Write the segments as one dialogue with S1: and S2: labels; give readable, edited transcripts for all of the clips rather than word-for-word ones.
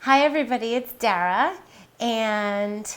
S1: Hi everybody, it's Dara, and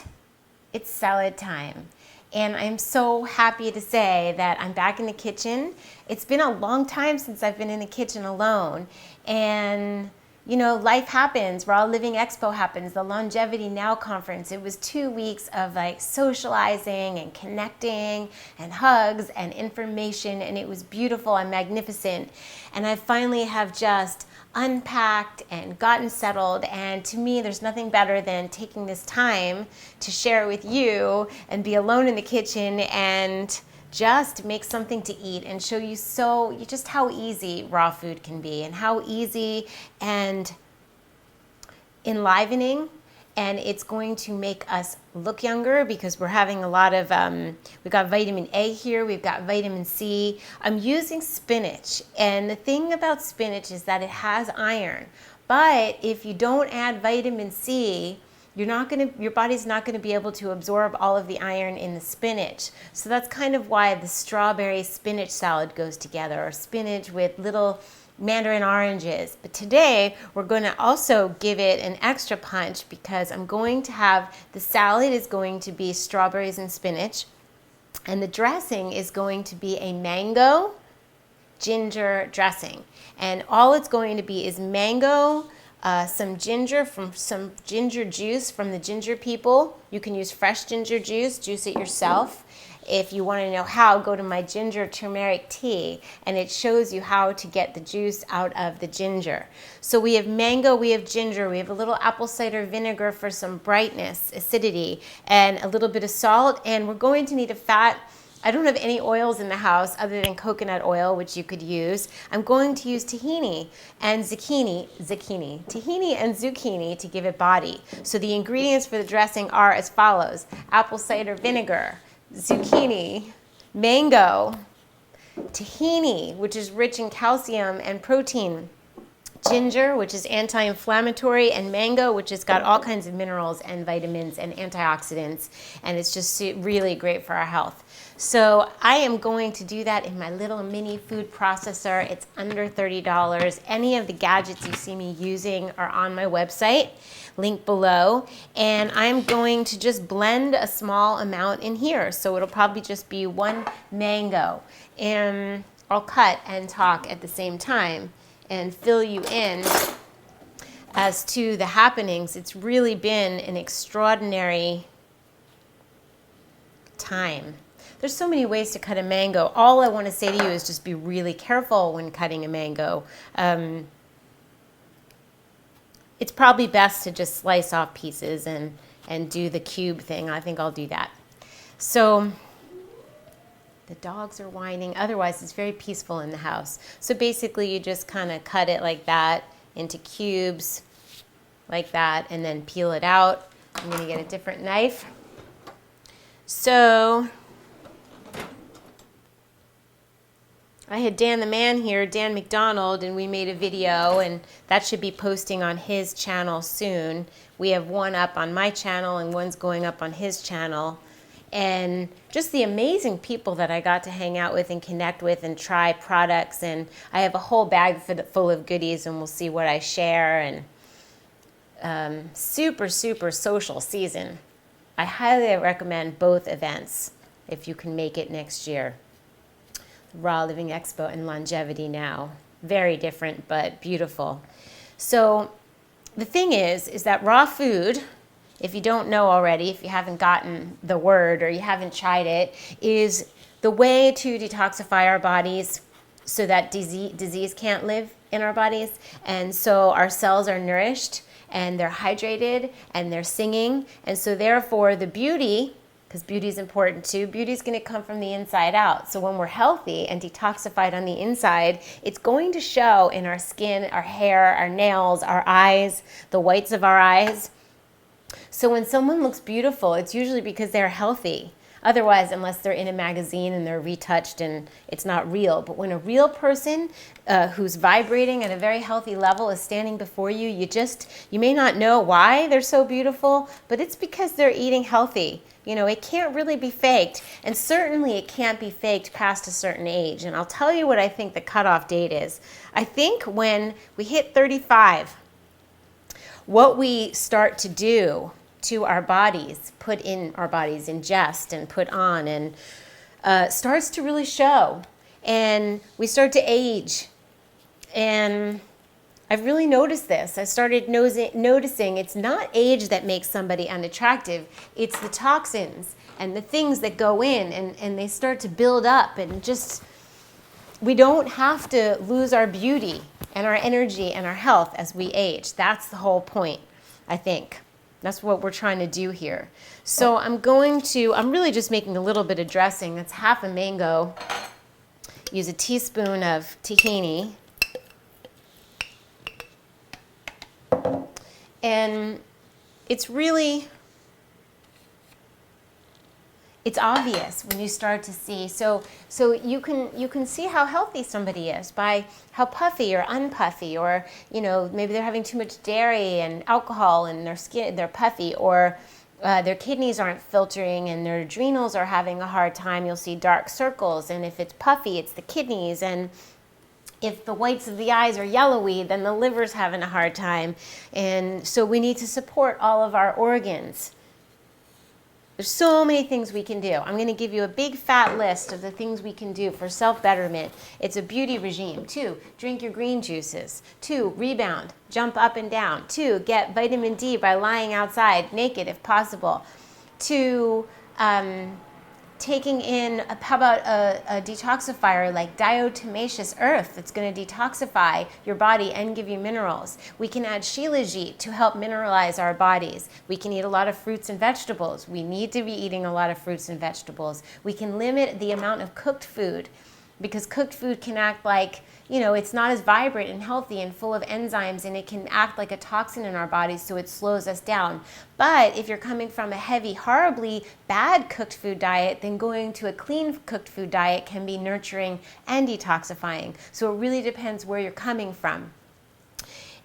S1: it's salad time. And I'm so happy to say that I'm back in the kitchen. It's been a long time since I've been in the kitchen alone. And you know, life happens. Raw Living Expo happens, the Longevity Now conference. It was 2 weeks of like socializing and connecting and hugs and information, and it was beautiful and magnificent. And I finally have just unpacked and gotten settled, and to me there's nothing better than taking this time to share it with you and be alone in the kitchen and just make something to eat and show you just how easy raw food can be and how easy and enlivening, and it's going to make us look younger because we're having a lot of we've got vitamin A here, we've got vitamin C. I'm using spinach, and the thing about spinach is that it has iron, but if you don't add vitamin C, your body's not going to be able to absorb all of the iron in the spinach. So that's kind of why the strawberry spinach salad goes together, or spinach with little mandarin oranges. But today we're going to also give it an extra punch because I'm going to have the salad is going to be strawberries and spinach, and the dressing is going to be a mango ginger dressing. And all it's going to be is mango, some ginger juice from the ginger people. You can use fresh ginger juice it yourself. If you want to know how, go to my ginger turmeric tea, and it shows you how to get the juice out of the ginger. So we have mango, we have ginger, we have a little apple cider vinegar for some brightness, acidity, and a little bit of salt, and we're going to need a fat. I don't have any oils in the house other than coconut oil, which you could use. I'm going to use tahini and tahini and zucchini to give it body. So the ingredients for the dressing are as follows: apple cider vinegar, zucchini, mango, tahini, which is rich in calcium and protein, ginger, which is anti-inflammatory, and mango, which has got all kinds of minerals and vitamins and antioxidants, and it's just really great for our health. So I am going to do that in my little mini food processor. It's under $30. Any of the gadgets you see me using are on my website, link below, and I'm going to just blend a small amount in here. So it'll probably just be one mango, and I'll cut and talk at the same time and fill you in as to the happenings. It's really been an extraordinary time. There's so many ways to cut a mango. All I want to say to you is just be really careful when cutting a mango. It's probably best to just slice off pieces and do the cube thing. I think I'll do that. So the dogs are whining. Otherwise, it's very peaceful in the house. So basically, you just kind of cut it like that into cubes, like that, and then peel it out. I'm going to get a different knife. So I had Dan the Man here, Dan McDonald, and we made a video, and that should be posting on his channel soon. We have one up on my channel and one's going up on his channel. And just the amazing people that I got to hang out with and connect with and try products. And I have a whole bag full of goodies, and we'll see what I share. And super, super social season. I highly recommend both events if you can make it next year. Raw Living Expo and Longevity Now. Very different, but beautiful. So the thing is that raw food, if you don't know already, if you haven't gotten the word or you haven't tried it, is the way to detoxify our bodies so that disease can't live in our bodies. And so our cells are nourished and they're hydrated and they're singing. And so therefore the beauty, because beauty is important too, beauty is going to come from the inside out. So when we're healthy and detoxified on the inside, it's going to show in our skin, our hair, our nails, our eyes, the whites of our eyes. So when someone looks beautiful, it's usually because they're healthy. Otherwise, unless they're in a magazine and they're retouched and it's not real. But when a real person who's vibrating at a very healthy level is standing before you, you may not know why they're so beautiful, but it's because they're eating healthy. You know, it can't really be faked, and certainly it can't be faked past a certain age. And I'll tell you what I think the cutoff date is. I think when we hit 35, what we start to do to our bodies, put in our bodies, ingest and put on, and starts to really show. And we start to age. And I've really noticed this. I started noticing it's not age that makes somebody unattractive. It's the toxins and the things that go in, and they start to build up. And just, we don't have to lose our beauty and our energy and our health as we age. That's the whole point, I think. That's what we're trying to do here. So I'm really just making a little bit of dressing. That's half a mango. Use a teaspoon of tahini. And it's obvious when you start to see. So you can see how healthy somebody is by how puffy or unpuffy, or maybe they're having too much dairy and alcohol in their skin, they're puffy, or their kidneys aren't filtering and their adrenals are having a hard time. You'll see dark circles, and if it's puffy, it's the kidneys. And if the whites of the eyes are yellowy, then the liver's having a hard time. And so we need to support all of our organs. There's so many things we can do. I'm going to give you a big fat list of the things we can do for self-betterment. It's a beauty regime. 2, drink your green juices. 2, rebound, jump up and down. 2, get vitamin D by lying outside naked if possible. 2, taking in, how about a detoxifier like diatomaceous earth that's going to detoxify your body and give you minerals. We can add shilajit to help mineralize our bodies. We can eat a lot of fruits and vegetables. We need to be eating a lot of fruits and vegetables. We can limit the amount of cooked food, because cooked food can act like, it's not as vibrant and healthy and full of enzymes, and it can act like a toxin in our bodies, so it slows us down. But if you're coming from a heavy, horribly bad cooked food diet, then going to a clean cooked food diet can be nurturing and detoxifying. So it really depends where you're coming from.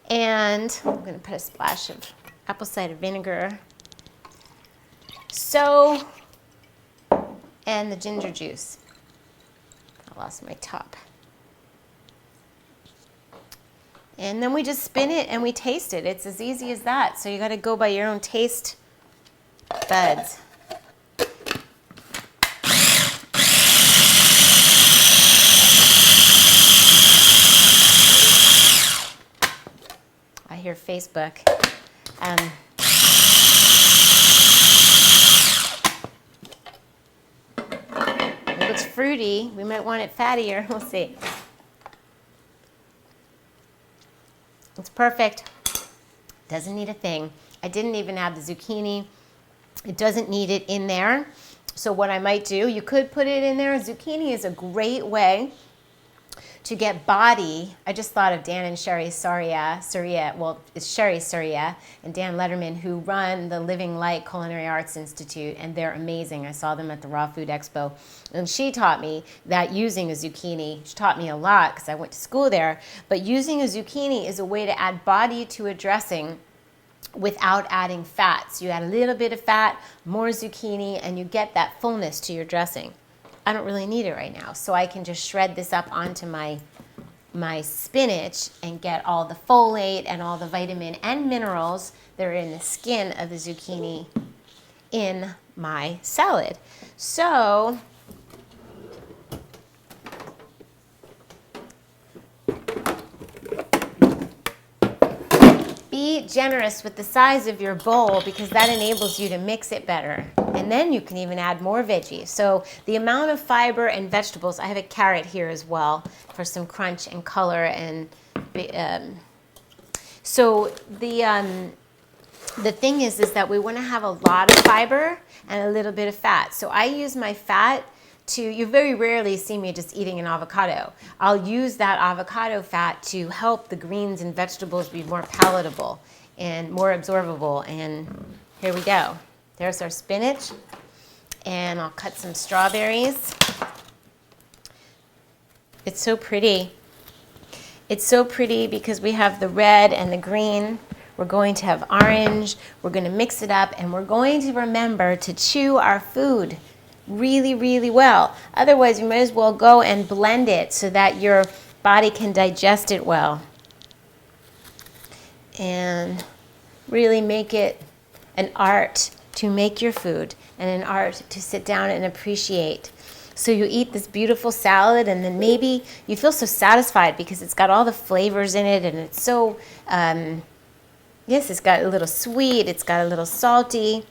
S1: And I'm going to put a splash of apple cider vinegar. And the ginger juice. I lost my top. And then we just spin it and we taste it. It's as easy as that. So you got to go by your own taste buds. I hear Facebook. It looks fruity. We might want it fattier. We'll see. It's perfect. Doesn't need a thing. I didn't even add the zucchini. It doesn't need it in there. So what I might do, you could put it in there. Zucchini is a great way to get body. I just thought of Dan and Sherry Surya. Well, it's Sherry Surya and Dan Letterman, who run the Living Light Culinary Arts Institute, and they're amazing. I saw them at the Raw Food Expo, and she taught me that using a zucchini, she taught me a lot because I went to school there, but using a zucchini is a way to add body to a dressing without adding fat. So you add a little bit of fat, more zucchini, and you get that fullness to your dressing. I don't really need it right now, so I can just shred this up onto my spinach and get all the folate and all the vitamin and minerals that are in the skin of the zucchini in my salad. So be generous with the size of your bowl, because that enables you to mix it better. And then you can even add more veggies. So the amount of fiber and vegetables, I have a carrot here as well for some crunch and color. And so the thing is that we want to have a lot of fiber and a little bit of fat. So I use my fat you very rarely see me just eating an avocado. I'll use that avocado fat to help the greens and vegetables be more palatable and more absorbable. And here we go. There's our spinach. And I'll cut some strawberries. It's so pretty. It's so pretty because we have the red and the green. We're going to have orange. We're going to mix it up, and we're going to remember to chew our food really, really well. Otherwise, you might as well go and blend it so that your body can digest it well. And really make it an art to make your food and an art to sit down and appreciate. So you eat this beautiful salad, and then maybe you feel so satisfied because it's got all the flavors in it, and it's so, yes, it's got a little sweet, it's got a little salty.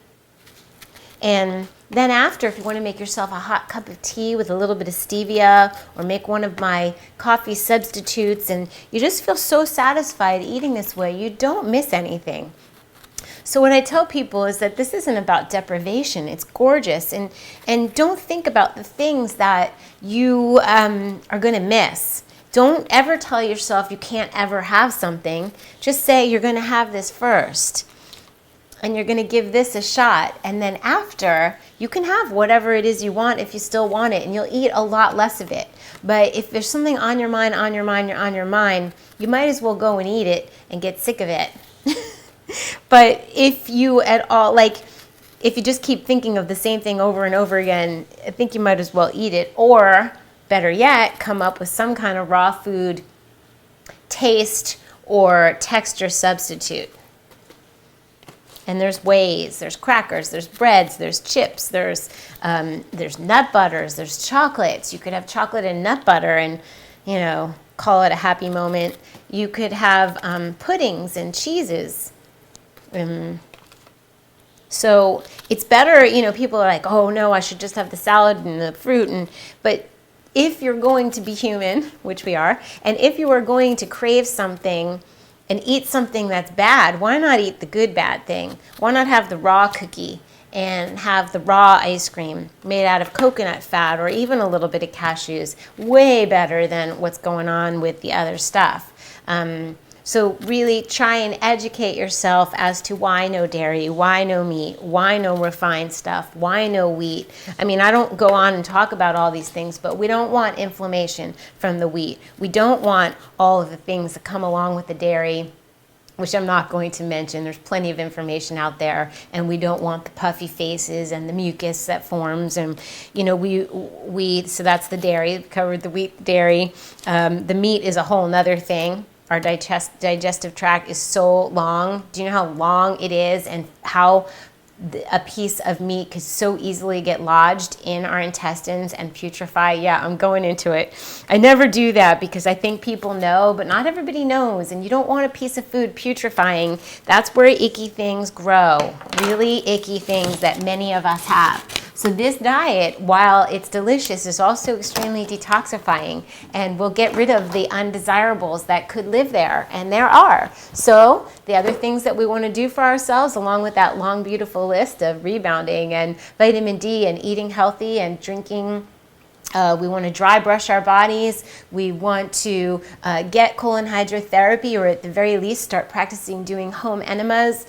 S1: And then after, if you want to make yourself a hot cup of tea with a little bit of stevia, or make one of my coffee substitutes, and you just feel so satisfied eating this way, you don't miss anything. So what I tell people is that this isn't about deprivation. It's gorgeous. And don't think about the things that you are going to miss. Don't ever tell yourself you can't ever have something. Just say you're going to have this first. And you're going to give this a shot. And then after, you can have whatever it is you want if you still want it. And you'll eat a lot less of it. But if there's something on your mind, you might as well go and eat it and get sick of it. But if you at all, if you just keep thinking of the same thing over and over again, I think you might as well eat it. Or, better yet, come up with some kind of raw food taste or texture substitute. And there's ways, there's crackers, there's breads, there's chips, there's nut butters, there's chocolates. You could have chocolate and nut butter and, call it a happy moment. You could have puddings and cheeses. So it's better, people are like, oh no, I should just have the salad and the fruit. But if you're going to be human, which we are, and if you are going to crave something and eat something that's bad, why not eat the good bad thing? Why not have the raw cookie and have the raw ice cream made out of coconut fat or even a little bit of cashews? Way better than what's going on with the other stuff. So really try and educate yourself as to why no dairy, why no meat, why no refined stuff, why no wheat. I mean, I don't go on and talk about all these things, but we don't want inflammation from the wheat. We don't want all of the things that come along with the dairy, which I'm not going to mention. There's plenty of information out there, and we don't want the puffy faces and the mucus that forms. And so that's the dairy. We covered the wheat, dairy. The meat is a whole nother thing. Our digestive tract is so long. Do you know how long it is, and how a piece of meat could so easily get lodged in our intestines and putrefy? Yeah, I'm going into it. I never do that because I think people know, but not everybody knows. And you don't want a piece of food putrefying. That's where icky things grow, really icky things that many of us have. So this diet, while it's delicious, is also extremely detoxifying and will get rid of the undesirables that could live there, and there are. So the other things that we want to do for ourselves, along with that long, beautiful list of rebounding and vitamin D and eating healthy and drinking, we want to dry brush our bodies. We want to get colon hydrotherapy, or at the very least start practicing doing home enemas.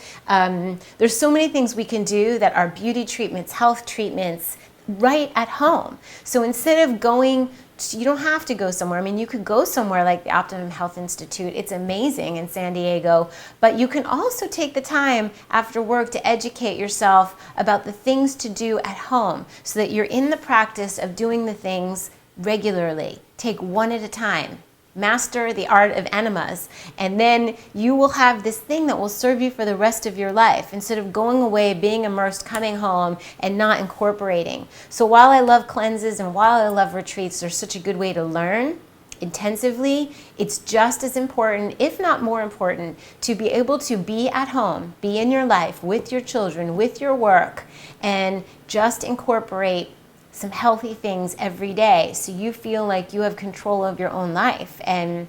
S1: There's so many things we can do that are beauty treatments, health treatments, right at home. So instead of going, you don't have to go somewhere. I mean, you could go somewhere like the Optimum Health Institute. It's amazing in San Diego. But you can also take the time after work to educate yourself about the things to do at home so that you're in the practice of doing the things regularly. Take one at a time. Master the art of enemas, and then you will have this thing that will serve you for the rest of your life instead of going away, being immersed, coming home, and not incorporating. So while I love cleanses and while I love retreats, they're such a good way to learn intensively, it's just as important, if not more important, to be able to be at home, be in your life, with your children, with your work, and just incorporate some healthy things every day so you feel like you have control of your own life, and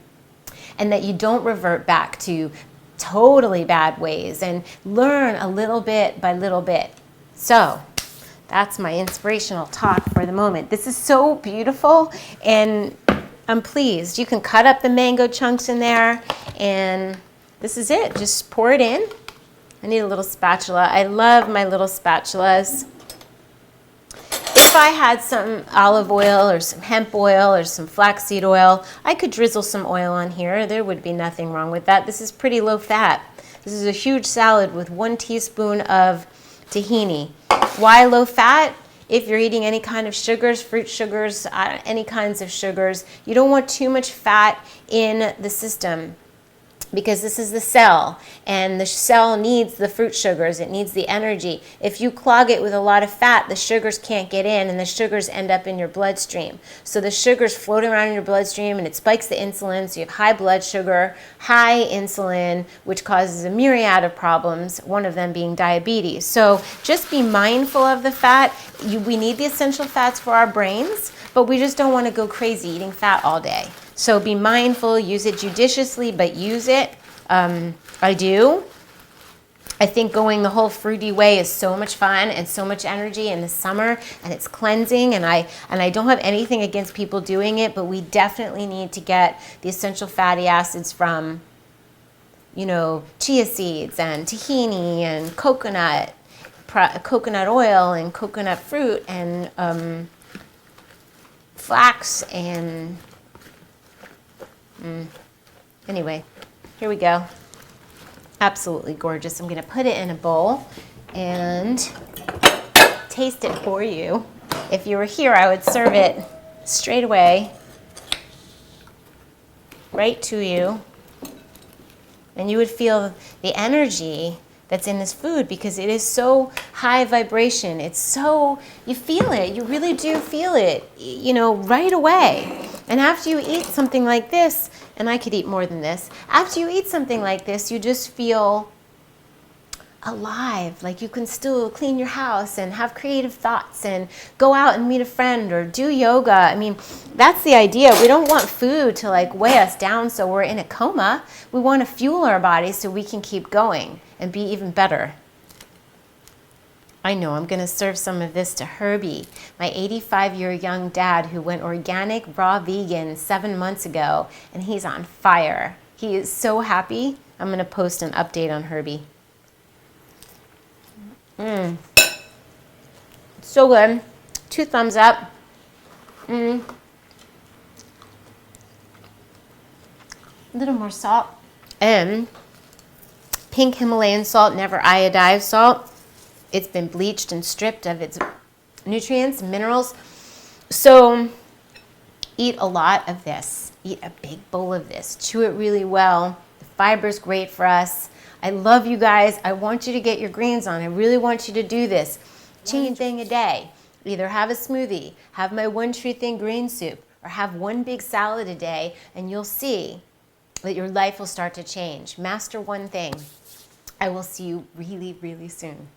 S1: that you don't revert back to totally bad ways, and learn a little bit by little bit. So that's my inspirational talk for the moment. This is so beautiful, and I'm pleased. You can cut up the mango chunks in there, and this is it. Just pour it in. I need a little spatula. I love my little spatulas. If I had some olive oil or some hemp oil or some flaxseed oil, I could drizzle some oil on here. There would be nothing wrong with that. This is pretty low fat. This is a huge salad with 1 teaspoon of tahini. Why low fat? If you're eating any kind of sugars, fruit sugars, any kinds of sugars, you don't want too much fat in the system, because this is the cell, and the cell needs the fruit sugars, it needs the energy. If you clog it with a lot of fat, the sugars can't get in, and the sugars end up in your bloodstream. So the sugars float around in your bloodstream, and it spikes the insulin, so you have high blood sugar, high insulin, which causes a myriad of problems, one of them being diabetes. So just be mindful of the fat. We need the essential fats for our brains, but we just don't want to go crazy eating fat all day. So be mindful, use it judiciously, but use it. I do. I think going the whole fruity way is so much fun and so much energy in the summer, and it's cleansing, and I don't have anything against people doing it, but we definitely need to get the essential fatty acids from, you know, chia seeds and tahini and coconut oil and coconut fruit and flax and anyway, here we go. Absolutely gorgeous. I'm going to put it in a bowl and taste it for you. If you were here, I would serve it straight away, right to you, and you would feel the energy that's in this food because it is so high vibration. It's so, you feel it. You really do feel it, you know, right away. And after you eat something like this, and I could eat more than this, after you eat something like this, you just feel alive, like you can still clean your house and have creative thoughts and go out and meet a friend or do yoga. I mean, that's the idea. We don't want food to like weigh us down so we're in a coma. We want to fuel our bodies so we can keep going and be even better. I know, I'm going to serve some of this to Herbie, my 85-year young dad who went organic, raw vegan 7 months ago, and he's on fire. He is so happy. I'm going to post an update on Herbie. So good. 2 thumbs up. A little more salt. And pink Himalayan salt, never iodized salt. It's been bleached and stripped of its nutrients, minerals. So eat a lot of this. Eat a big bowl of this. Chew it really well. The fiber's great for us. I love you guys. I want you to get your greens on. I really want you to do this. Change one thing a day. Either have a smoothie, have my 1 tree thing green soup, or have 1 big salad a day, and you'll see that your life will start to change. Master one thing. I will see you really, really soon.